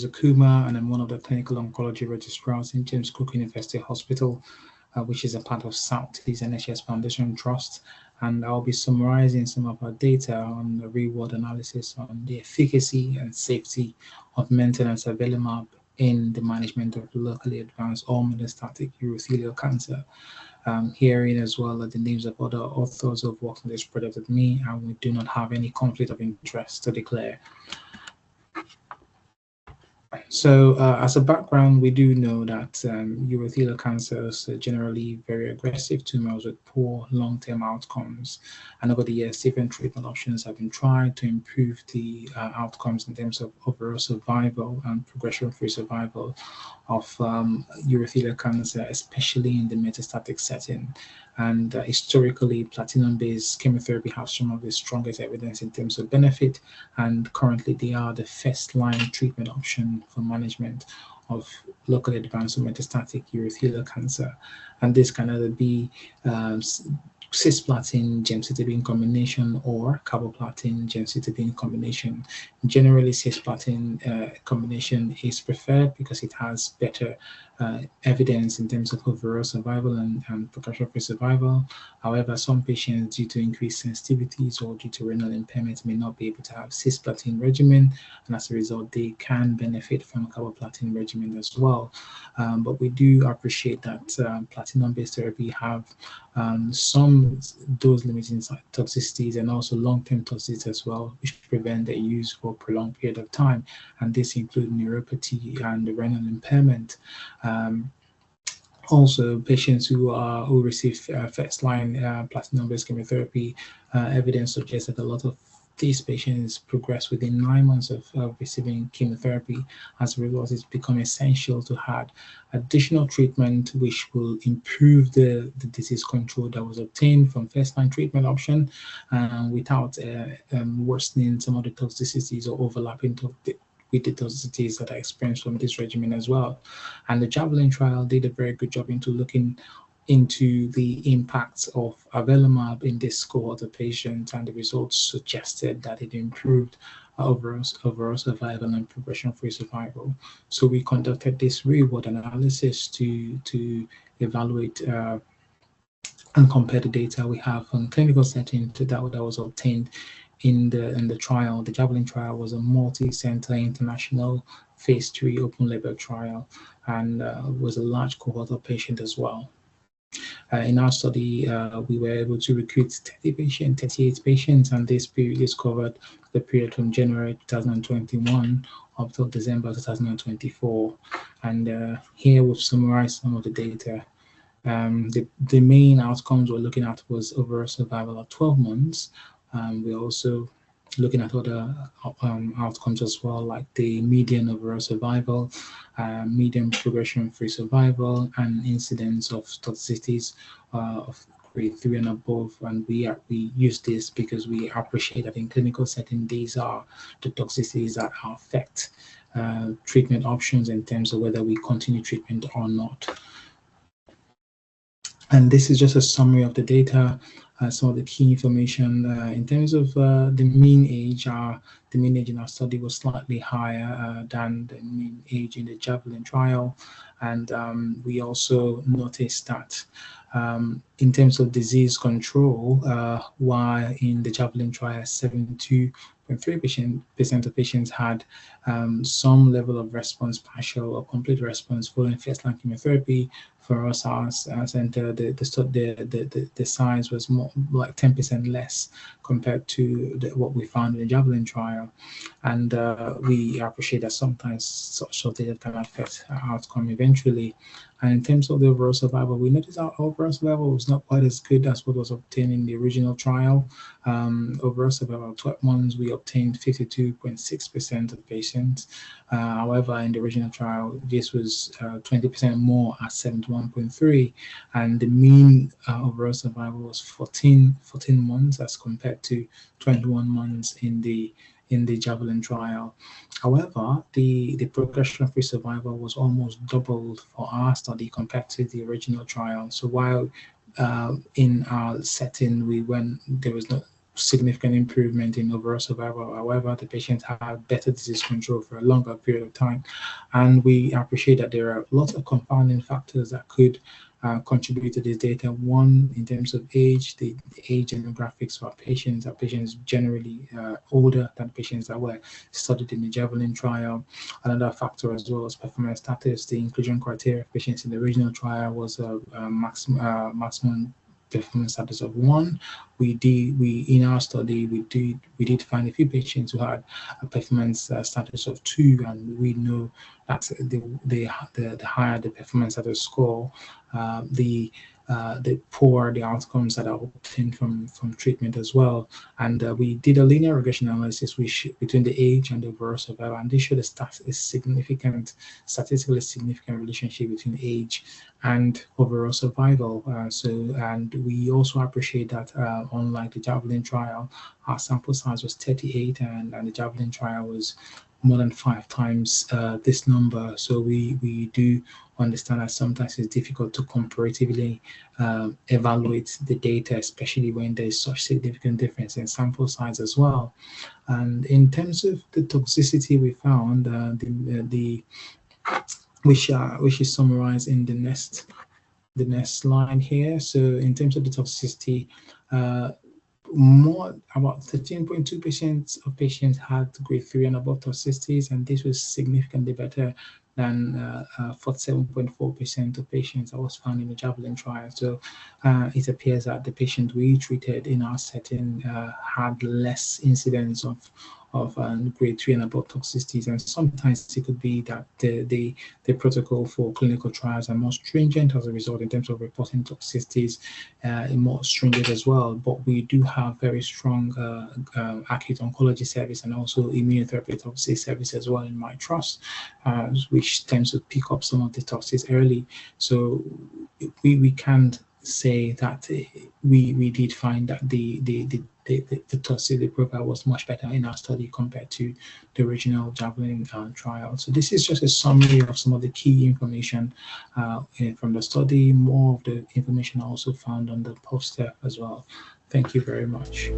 is Okuma, and I'm one of the clinical oncology registrars in James Cook University Hospital, which is a part of Southeast NHS Foundation Trust. And I'll be summarizing some of our data on the real-world analysis on the efficacy and safety of maintenance Avelumab in the management of locally advanced or metastatic urothelial cancer. Hearing as well the names of other authors who have worked on this project with me, and we do not have any conflict of interest to declare. So as a background, we do know that urothelial cancers are generally very aggressive tumors with poor long-term outcomes. And over the years, different treatment options have been tried to improve the outcomes in terms of overall survival and progression-free survival of urothelial cancer, especially in the metastatic setting. And historically, platinum-based chemotherapy has some of the strongest evidence in terms of benefit, and currently they are the first-line treatment option for management of locally advanced or metastatic urothelial cancer. And this can either be cisplatin gemcitabine combination or carboplatin gemcitabine combination. Generally, cisplatin combination is preferred because it has better evidence in terms of overall survival and progression-free survival. However, some patients, due to increased sensitivities or due to renal impairment, may not be able to have cisplatin regimen, and as a result, they can benefit from carboplatin regimen as well. But we do appreciate that platinum-based therapy have some dose-limiting toxicities and also long-term toxicities as well, which prevent their use for a prolonged period of time, and this includes neuropathy and renal impairment. Also, patients who receive first-line platinum-based chemotherapy, evidence suggests that a lot of these patients progress within 9 months of receiving chemotherapy. As a result, it's become essential to add additional treatment which will improve the disease control that was obtained from first-line treatment option without worsening some of the toxicities or overlapping with the toxicities that are experienced from this regimen as well. And the JAVELIN trial did a very good job into looking into the impacts of Avelumab in this cohort of patients, and the results suggested that it improved overall survival and progression-free survival. So we conducted this real-world analysis to evaluate and compare the data we have from clinical setting to that was obtained in the trial. The JAVELIN trial was a multi-center international phase 3 open-label trial, and was a large cohort of patients as well. In our study, we were able to recruit 38 patients, and this period is covered the period from January 2021 up till December 2024. And here we've summarized some of the data. The main outcomes we're looking at was overall survival at 12 months. We're also looking at other outcomes as well, like the median overall survival, median progression-free survival, and incidence of toxicities of grade 3 and above. And we use this because we appreciate that in clinical setting, these are the toxicities that affect treatment options in terms of whether we continue treatment or not. And this is just a summary of the data. Some of the key information in terms of the mean age. The mean age in our study was slightly higher than the mean age in the JAVELIN trial, and we also noticed that in terms of disease control, while in the JAVELIN trial, 72.3% of patients had some level of response, partial or complete response following first-line chemotherapy. For us, our center, the size was more like 10% less compared to what we found in the JAVELIN trial. And we appreciate that sometimes such data can affect our outcome eventually. And in terms of the overall survival, we noticed our overall survival was not quite as good as what was obtained in the original trial. Overall survival, 12 months, we obtained 52.6% of patients. However, in the original trial, this was 20% more at 71.3%, and the mean overall survival was 14 months as compared to 21 months in the JAVELIN trial. However, the progression-free survival was almost doubled for our study compared to the original trial. So while in our setting there was significant improvement in overall survival. However, the patients had better disease control for a longer period of time. And we appreciate that there are lots of confounding factors that could contribute to this data. One, in terms of age, the age demographics for our patients are patients generally older than patients that were studied in the JAVELIN trial. Another factor as well as performance status. The inclusion criteria of patients in the original trial was a maximum performance status of 1. We in our study we did find a few patients who had a performance status of 2, and we know that the higher the performance status score, the poorer the outcomes that are obtained from treatment as well. And we did a linear regression analysis between the age and the overall survival, and this showed a statistically significant relationship between age and overall survival. And we also appreciate that unlike the JAVELIN trial, our sample size was 38, and the JAVELIN trial was more than 5 times this number. So we do understand that sometimes it's difficult to comparatively evaluate the data, especially when there's such significant difference in sample size as well. And in terms of the toxicity we found, which is summarized in the next line here. So in terms of the toxicity, about 13.2% of patients had grade 3 and above toxicities, and this was significantly better than 47.4% of patients that was found in the JAVELIN trial. So it appears that the patient we treated in our setting had less incidence of grade 3 and above toxicities, and sometimes it could be that the protocol for clinical trials are more stringent as a result in terms of reporting toxicities, more stringent as well. But we do have very strong acute oncology service and also immunotherapy toxicity service as well in my trust, which tends to pick up some of the toxicities early. So we can't say that we did find that the toxicity profile was much better in our study compared to the original JAVELIN trial. So this is just a summary of some of the key information from the study. More of the information also found on the poster as well. Thank you very much.